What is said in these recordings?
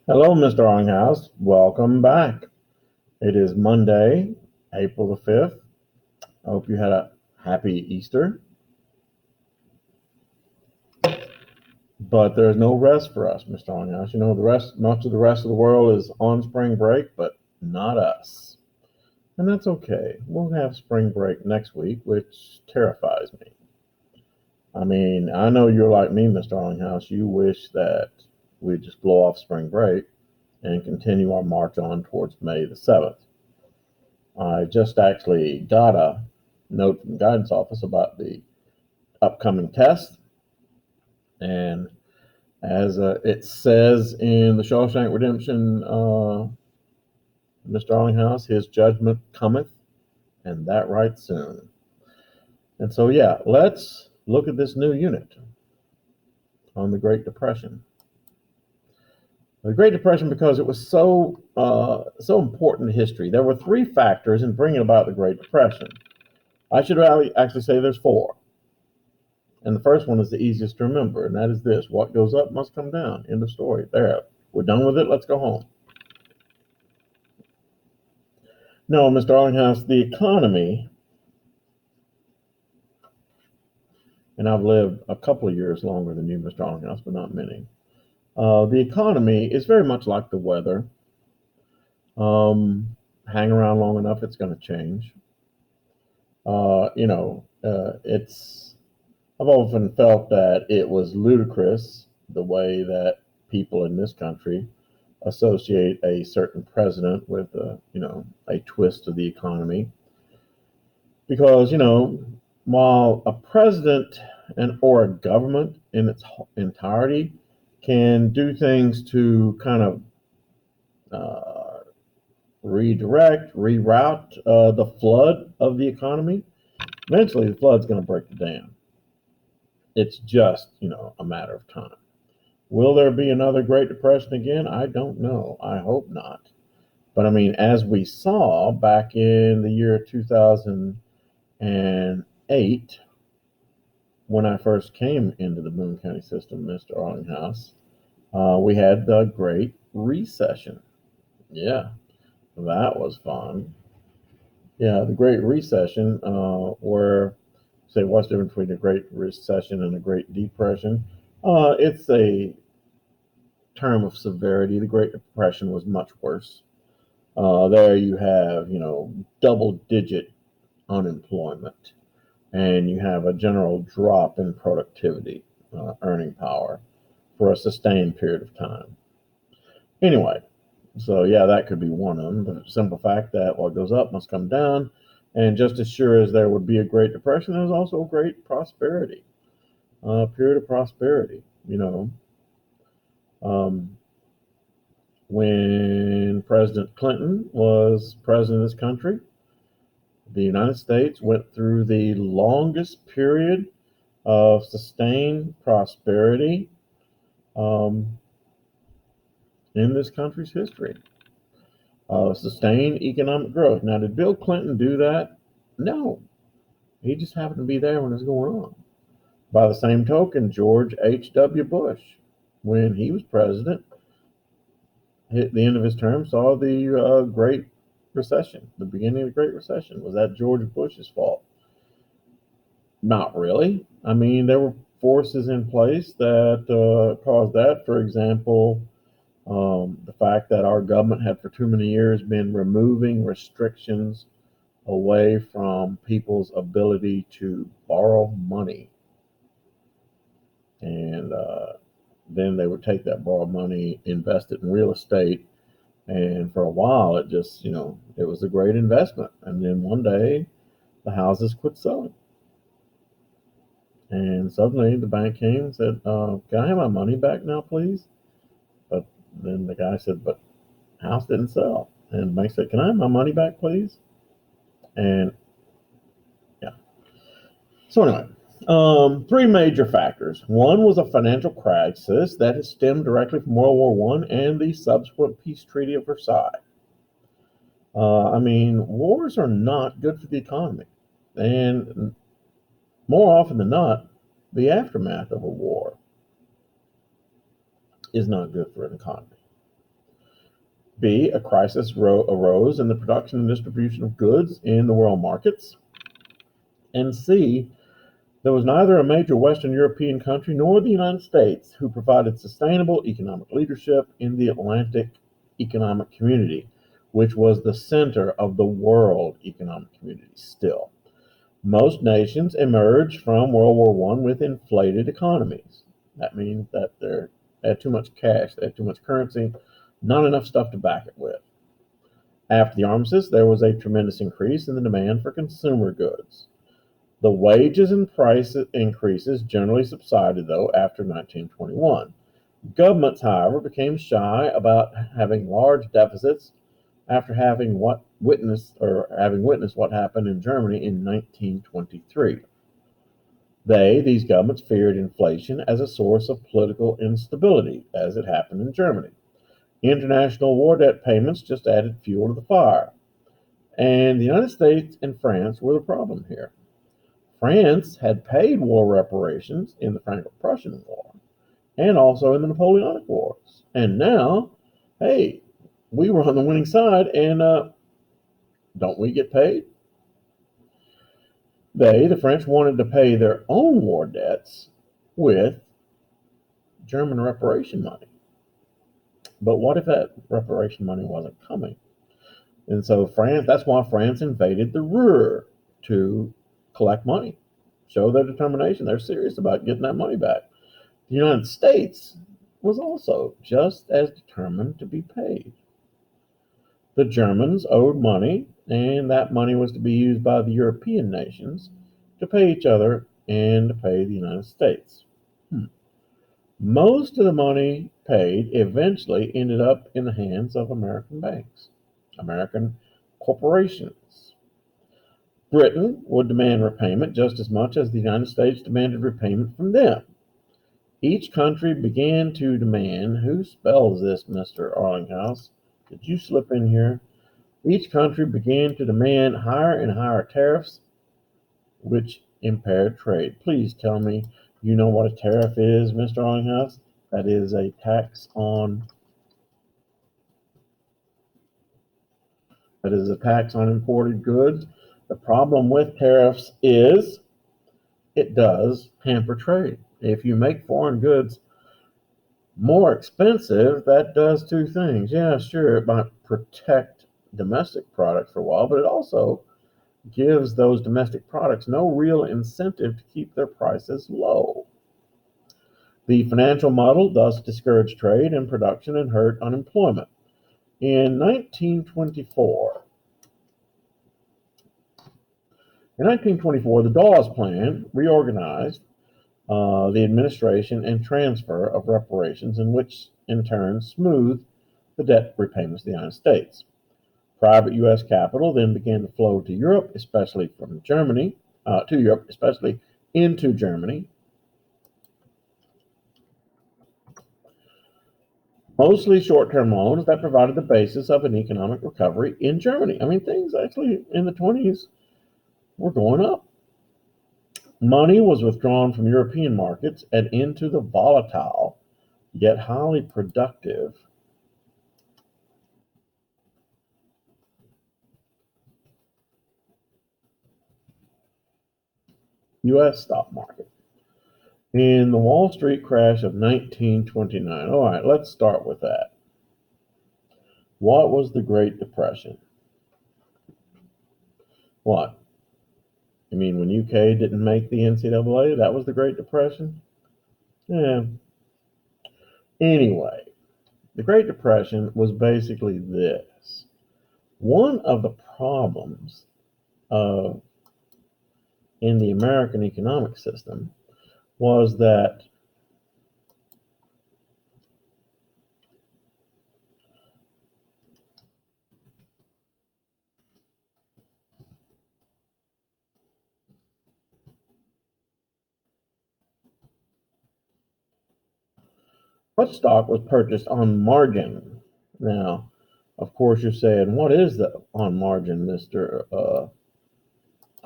Hello, Mr. Longhouse. Welcome back. It is Monday, April the 5th. I hope you had a happy Easter, but there's no rest for us, Mr. Longhouse. You know, much of the rest of the world is on spring break, but not us. And that's okay. We'll have spring break next week, which terrifies me. I mean, I know you're like me, Mr. Longhouse. You wish that we just blow off spring break and continue our march on towards May the 7th. I just actually got a note from the guidance office about the upcoming test. And as it says in the Shawshank Redemption, Mr. Arlinghouse, his judgment cometh, and that right soon. And so, yeah, let's look at this new unit on the Great Depression. The Great Depression, because it was so important in history. There were three factors in bringing about the Great Depression. I should actually say there's four. And the first one is the easiest to remember, and that is this: what goes up must come down. End of story. There. We're done with it. Let's go home. No, Mr. Arlinghouse, the economy, and I've lived a couple of years longer than you, Mr. Arlinghouse, but not many. The economy is very much like the weather. Hang around long enough, it's going to change. It's. I've often felt that it was ludicrous the way that people in this country associate a certain president with a twist of the economy, because while a president and or a government in its entirety can do things to kind of uh, redirect, reroute the flood of the economy, eventually the flood's going to break the dam. It's just a matter of time. Will there be another Great Depression again? I don't know. I hope not. But I mean, as we saw back in the year 2008, when I first came into the Boone County system, Mr. Arlinghouse, we had the Great Recession. Yeah, that was fun. Yeah, the Great Recession, where, say, what's the difference between a Great Recession and a Great Depression? It's a term of severity. The Great Depression was much worse. There you have, double digit unemployment, and you have a general drop in productivity, earning power for a sustained period of time. Anyway, so yeah, that could be one of them. The simple fact that what goes up must come down. And just as sure as there would be a Great Depression, there's also a great prosperity, period of prosperity. Um, when President Clinton was president of this country, the United States went through the longest period of sustained prosperity um, in this country's history. Sustained economic growth. Now, did Bill Clinton do that? No. He just happened to be there when it was going on. By the same token, George H.W. Bush, when he was president, at the end of his term, saw the Great Recession, the beginning of the Great Recession. Was that George Bush's fault? Not really. I mean, there were forces in place that caused that. For example, the fact that our government had for too many years been removing restrictions away from people's ability to borrow money. And then they would take that borrowed money, invest it in real estate. And for a while, it just, it was a great investment. And then one day, the houses quit selling. And suddenly the bank came and said, can I have my money back now, please? But then the guy said, but house didn't sell. And the bank said, can I have my money back, please? And yeah. So anyway, three major factors. One was a financial crisis that has stemmed directly from World War One and the subsequent peace treaty of Versailles. I mean, wars are not good for the economy, and more often than not, the aftermath of a war is not good for an economy. B, a crisis arose in the production and distribution of goods in the world markets. And C, there was neither a major Western European country nor the United States who provided sustainable economic leadership in the Atlantic economic community, which was the center of the world economic community still. Most nations emerged from World War I with inflated economies. That means that they had too much cash, they had too much currency, not enough stuff to back it with. After the armistice, there was a tremendous increase in the demand for consumer goods. The wages and price increases generally subsided, though, after 1921. Governments, however, became shy about having large deficits after having witnessed what happened in Germany in 1923. These governments feared inflation as a source of political instability, as it happened in Germany. International war debt payments just added fuel to the fire. And the United States and France were the problem here. France had paid war reparations in the Franco-Prussian War and also in the Napoleonic Wars. And now, hey, we were on the winning side, and don't we get paid? The French, wanted to pay their own war debts with German reparation money. But what if that reparation money wasn't coming? And so that's why France invaded the Ruhr to collect money, show their determination. They're serious about getting that money back. The United States was also just as determined to be paid. The Germans owed money, and that money was to be used by the European nations to pay each other and to pay the United States. Most of the money paid eventually ended up in the hands of American banks, American corporations. Britain would demand repayment just as much as the United States demanded repayment from them. Each country began to demand, who spells this, Mr. Arlinghouse? Did you slip in here? Each country began to demand higher and higher tariffs, which impaired trade. Please tell me you know what a tariff is, Mr. Arlinghouse? That is a tax on imported goods. The problem with tariffs is it does hamper trade. If you make foreign goods more expensive, that does two things. Yeah, sure, it might protect domestic products for a while, but it also gives those domestic products no real incentive to keep their prices low. The financial model thus discouraged trade and production and hurt unemployment. In 1924, the Dawes Plan reorganized the administration and transfer of reparations, in which in turn smoothed the debt repayments of the United States. Private U.S. capital then began to flow to Europe, especially from Germany, especially into Germany. Mostly short-term loans that provided the basis of an economic recovery in Germany. I mean, things actually in the 20s were going up. Money was withdrawn from European markets and into the volatile, yet highly productive U.S. stock market. In the Wall Street crash of 1929, all right, let's start with that. What was the Great Depression? What? You mean when UK didn't make the NCAA, that was the Great Depression? Yeah. Anyway, the Great Depression was basically this. One of the problems in the American economic system was that much stock was purchased on margin. Now, of course, you're saying, what is the on margin, Mr.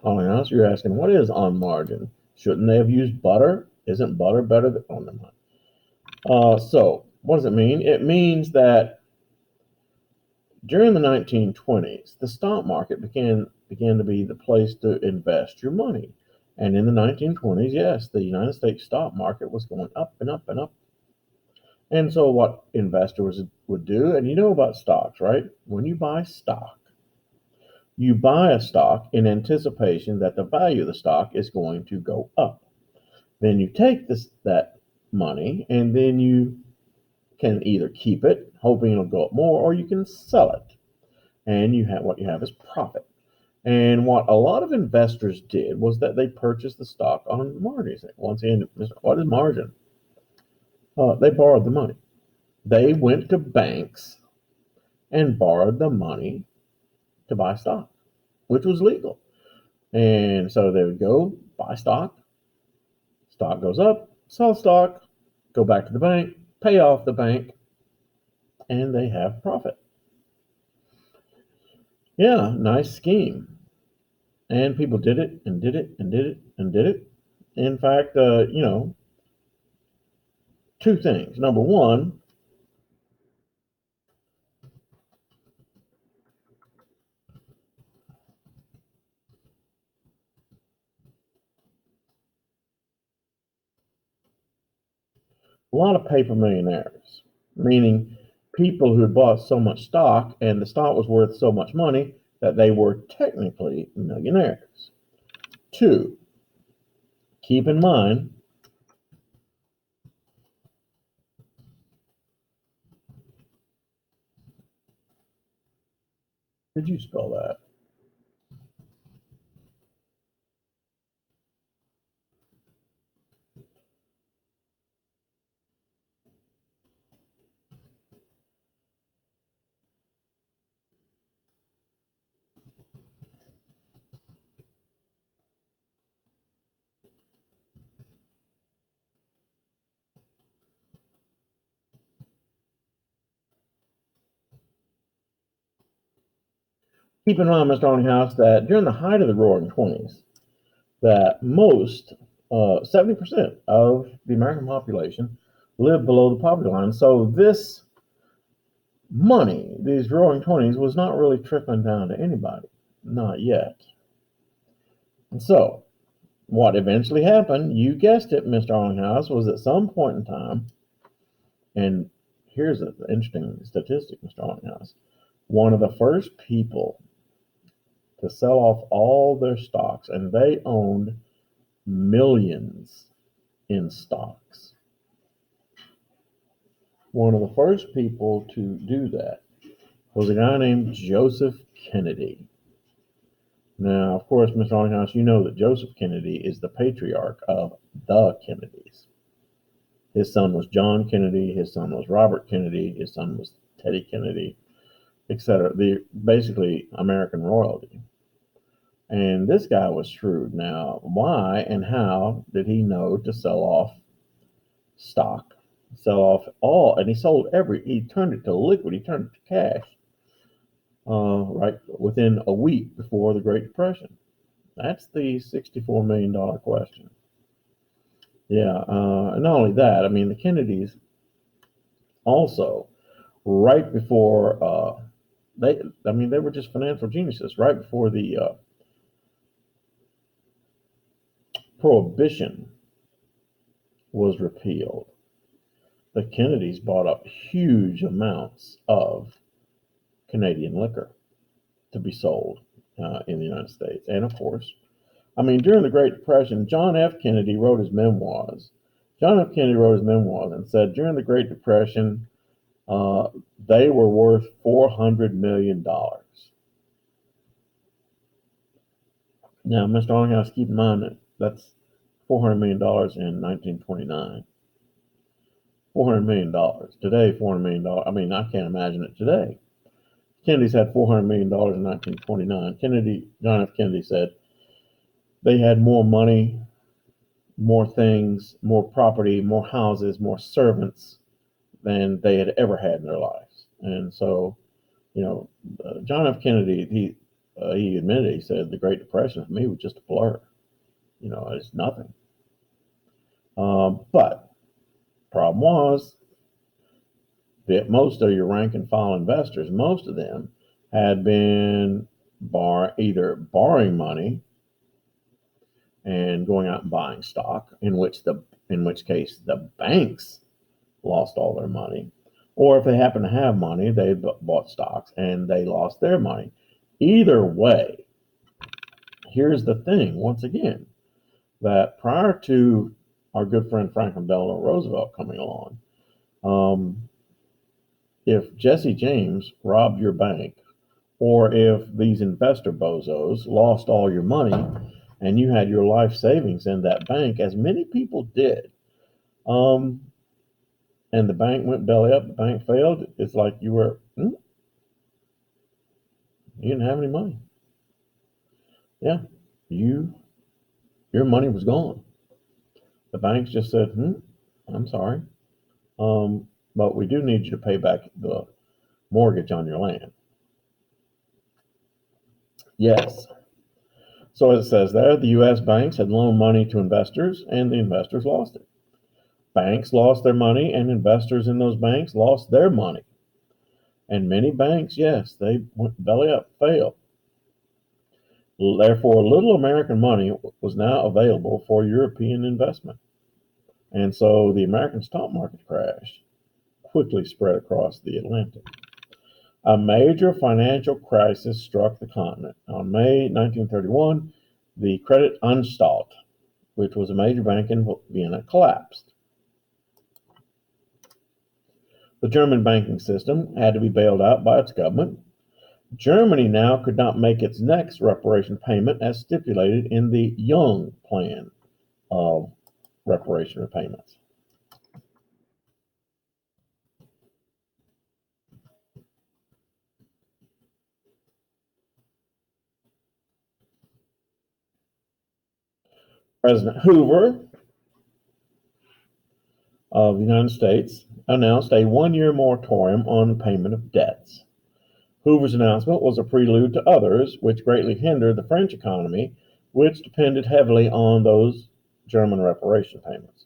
Arlinghouse? You're asking, what is on margin? Shouldn't they have used butter? Isn't butter better than on so what does it mean? It means that During the 1920s, the stock market began to be the place to invest your money. And in the 1920s, yes, the United States stock market was going up and up and up. And so, what investors would do, and you know about stocks, right? When you buy stock, you buy a stock in anticipation that the value of the stock is going to go up. Then you take that money and then you can either keep it, hoping it'll go up more, or you can sell it. And what you have is profit. And what a lot of investors did was that they purchased the stock on margins. Once again, what is margin? They borrowed the money. They went to banks and borrowed the money to buy stock, which was legal. And so they would go buy stock. Stock goes up, sell stock, go back to the bank, pay off the bank, and they have profit. Yeah, nice scheme. And people did it and did it and did it and did it. In fact, two things. Number one, a lot of paper millionaires, meaning people who had bought so much stock and the stock was worth so much money that they were technically millionaires. Two, keep in mind, did you spell that? Keep in mind, Mr. House, that during the height of the Roaring Twenties, that most 70% of the American population lived below the poverty line. So this money, these Roaring Twenties, was not really trickling down to anybody, not yet. And so what eventually happened, you guessed it, Mr. House, was at some point in time, and here's an interesting statistic, Mr. House. One of the first people to sell off all their stocks, and they owned millions in stocks. One of the first people to do that was a guy named Joseph Kennedy. Now, of course, Mr. House, you know that Joseph Kennedy is the patriarch of the Kennedys. His son was John Kennedy, his son was Robert Kennedy, his son was Teddy Kennedy, etc. The basically American royalty. And this guy was shrewd. Now, why and how did he know to sell off stock? Sell off all, and he turned it to liquid, he turned it to cash, right within a week before the Great Depression. That's the $64 million question. Yeah, and not only that, I mean, the Kennedys also, right before they were just financial geniuses. Right before the Prohibition was repealed, the Kennedys bought up huge amounts of Canadian liquor to be sold in the United States. And of course, I mean, during the Great Depression, John F. Kennedy wrote his memoirs. John F. Kennedy wrote his memoirs and said during the Great Depression, they were worth $400 million. Now, Mr. House, keep in mind that that's $400 million in 1929. $400 million. Today, $400 million. I mean, I can't imagine it today. Kennedy's had $400 million in 1929. John F. Kennedy said they had more money, more things, more property, more houses, more servants than they had ever had in their lives. And so, John F. Kennedy, he admitted, he said, the Great Depression for me was just a blur. It's nothing. But problem was that most of your rank and file investors, most of them had been either borrowing money and going out and buying stock, in which case the banks lost all their money, or if they happened to have money, they bought stocks and they lost their money. Either way, here's the thing once again, that prior to our good friend Franklin Delano Roosevelt coming along, if Jesse James robbed your bank, or if these investor bozos lost all your money and you had your life savings in that bank, as many people did, um, and the bank went belly up, the bank failed, it's like you didn't have any money. Yeah, you your money was gone. The banks just said, I'm sorry, but we do need you to pay back the mortgage on your land. Yes. So it says there, the U.S. banks had loaned money to investors, and the investors lost it. Banks lost their money, and investors in those banks lost their money. And many banks, yes, they went belly up, failed. Therefore, little American money was now available for European investment. And so the American stock market crash quickly spread across the Atlantic. A major financial crisis struck the continent. On May 1931, the Credit Anstalt, which was a major bank in Vienna, collapsed. The German banking system had to be bailed out by its government. Germany now could not make its next reparation payment as stipulated in the Young Plan of reparation repayments. President Hoover of the United States announced a one-year moratorium on payment of debts. Hoover's announcement was a prelude to others, which greatly hindered the French economy, which depended heavily on those German reparation payments.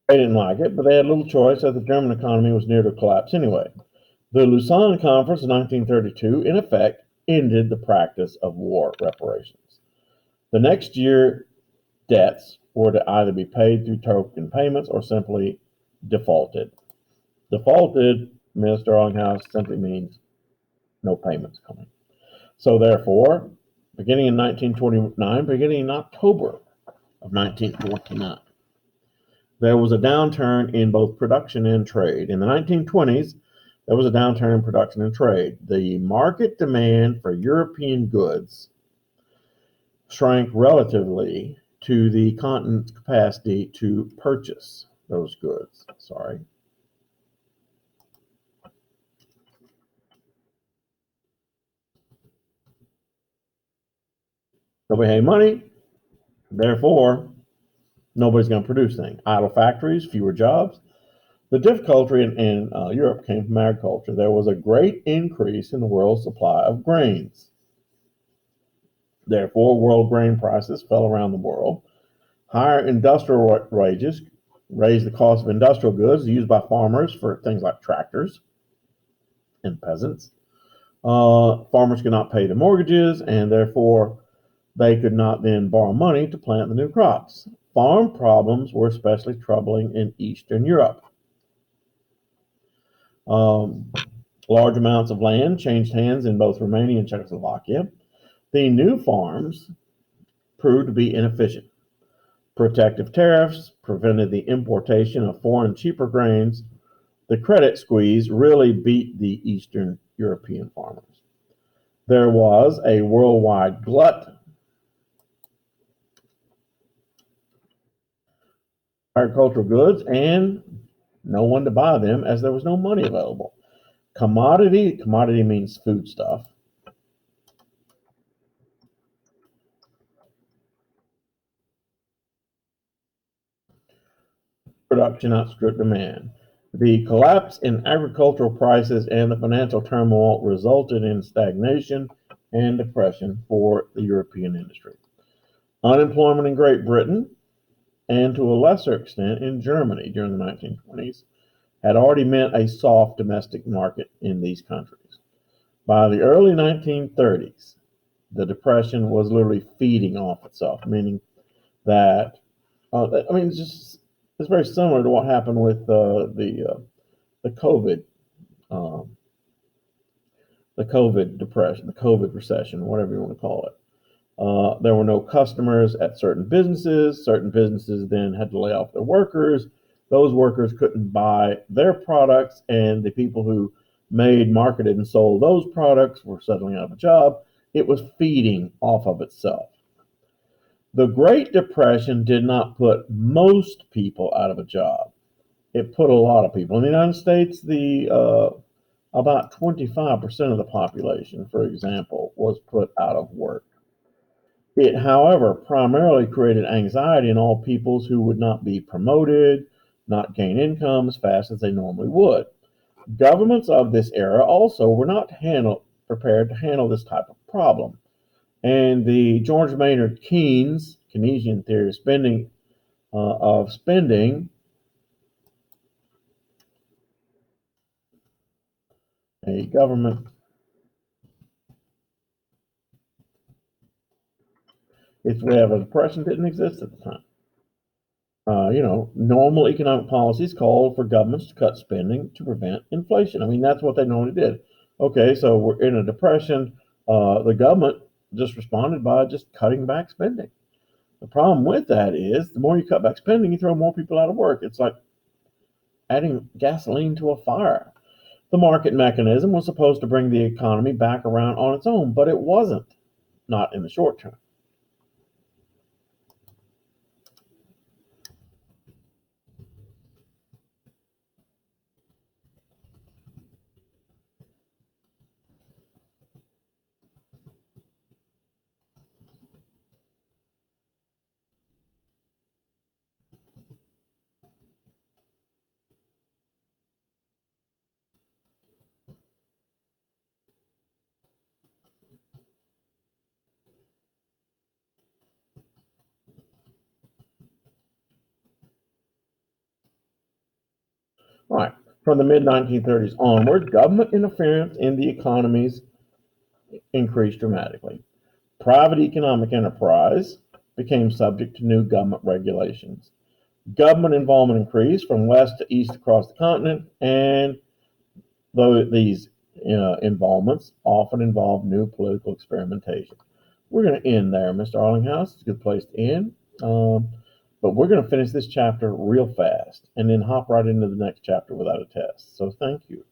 They didn't like it, but they had little choice as the German economy was near to collapse anyway. The Lausanne Conference of 1932, in effect, ended the practice of war reparations. The next year, debts were to either be paid through token payments or simply defaulted. Defaulted, Mr. Arlinghouse, simply means no payments coming. So therefore, beginning in 1929, beginning in October of 1949, there was a downturn in both production and trade. In the 1920s, there was a downturn in production and trade. The market demand for European goods shrank relatively to the continent's capacity to purchase those goods. Sorry. Nobody had money, therefore, nobody's going to produce things. Idle factories, fewer jobs. The difficulty in Europe came from agriculture. There was a great increase in the world's supply of grains. Therefore, world grain prices fell around the world. Higher industrial wages raised the cost of industrial goods used by farmers for things like tractors and peasants. Farmers could not pay their mortgages, and therefore they could not then borrow money to plant the new crops. Farm problems were especially troubling in Eastern Europe. Large amounts of land changed hands in both Romania and Czechoslovakia. The new farms proved to be inefficient. Protective tariffs prevented the importation of foreign cheaper grains. The credit squeeze really beat the Eastern European farmers. There was a worldwide glut of agricultural goods and no one to buy them as there was no money available. Commodity means foodstuff. Production outstripped demand. The collapse in agricultural prices and the financial turmoil resulted in stagnation and depression for the European industry. Unemployment in Great Britain and to a lesser extent in Germany during the 1920s had already meant a soft domestic market in these countries. By the early 1930s, the Depression was literally feeding off itself, meaning that it's very similar to what happened with the COVID um, the COVID depression, the COVID recession, whatever you want to call it. There were no customers at certain businesses. Certain businesses then had to lay off their workers. Those workers couldn't buy their products, and the people who made, marketed, and sold those products were suddenly out of a job. It was feeding off of itself. The Great Depression did not put most people out of a job. It put a lot of people. In the United States, the about 25% of the population, for example, was put out of work. It, however, primarily created anxiety in all peoples who would not be promoted, not gain income as fast as they normally would. Governments of this era also were not prepared to handle this type of problem. And the George Maynard Keynes Keynesian theory of spending, a government, its way of depression didn't exist at the time. Normal economic policies called for governments to cut spending to prevent inflation. I mean, that's what they normally did. Okay, so we're in a depression. The government just responded by just cutting back spending. The problem with that is the more you cut back spending, you throw more people out of work. It's like adding gasoline to a fire. The market mechanism was supposed to bring the economy back around on its own, but it wasn't, not in the short term. Right. From the mid 1930s onward, government interference in the economies increased dramatically. Private economic enterprise became subject to new government regulations. Government involvement increased from west to east across the continent, and though these involvements often involved new political experimentation. We're going to end there, Mr. Arlinghouse. It's a good place to end. But we're going to finish this chapter real fast and then hop right into the next chapter without a test. So thank you.